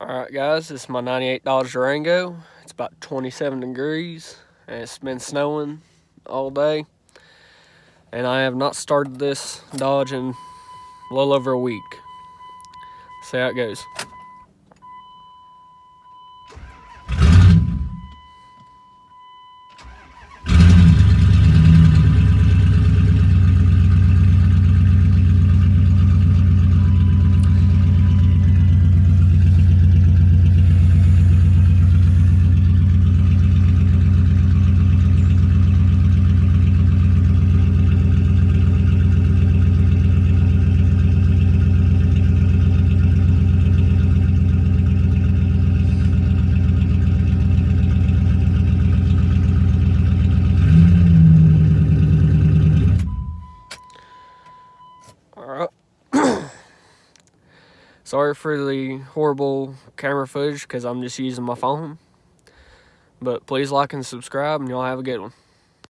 Alright guys, this is my 98 Dodge Durango. It's about 27 degrees and it's been snowing all day. And I have not started this Dodge in a little over a week. See how it goes. Alright. Sorry for the horrible camera footage because I'm just using my phone. But please like and subscribe and y'all have a good one.